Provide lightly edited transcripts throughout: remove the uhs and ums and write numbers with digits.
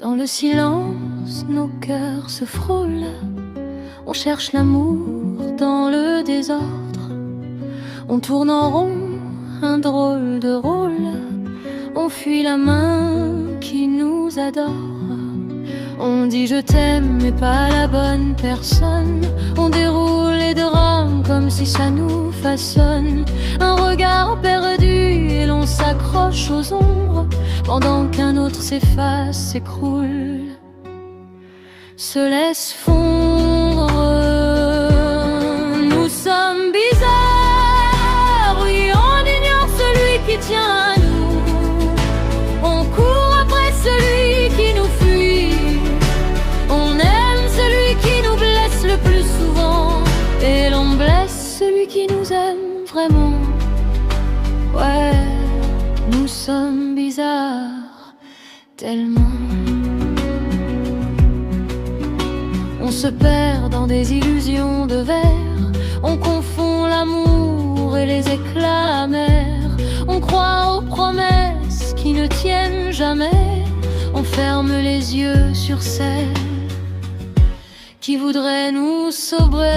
Dans le silence, nos cœurs se frôlent. On cherche l'amour dans le désordre. On tourne en rond, un drôle de rôle. On fuit la main qui nous adore. On dit je t'aime mais pas la bonne personne. On déroule les drames comme si ça nous façonne. Un regard perdu et l'on s'accroche aux ombres, pendant qu'un autre s'efface, s'écroule, se laisse fondre. Nous sommes bizarres, oui, on ignore celui qui tient à nous. On court après celui qui nous fuit. On aime celui qui nous blesse le plus souvent, et l'on blesse celui qui nous aime vraiment. Ouais, nous sommes bizarres, tellement. On se perd dans des illusions de verre. On confond l'amour et les éclats amers. On croit aux promesses qui ne tiennent jamais. On ferme les yeux sur celles qui voudraient nous sobrer.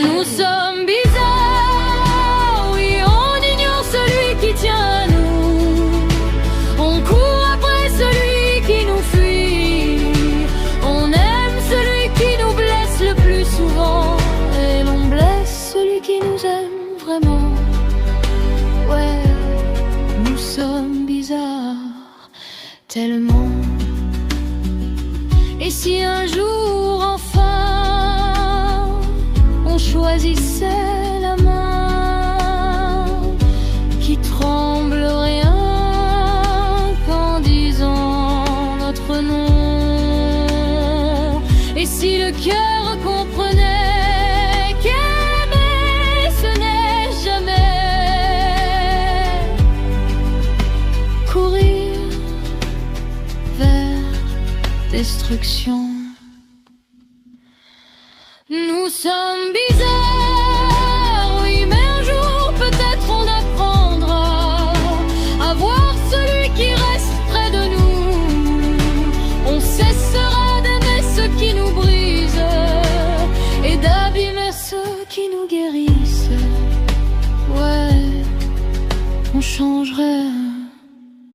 Nous sommes bizarres, oui, on ignore celui qui tient à nous. On court après celui qui nous fuit. On aime celui qui nous blesse le plus souvent, et l'on blesse celui qui nous aime vraiment. Ouais, nous sommes bizarres, tellement. Et si un jour enfin on choisissait la main qui tremble rien qu'en disant notre nom, et si le cœur comprenait qu'aimer ce n'est jamais courir vers destruction. Nous sommes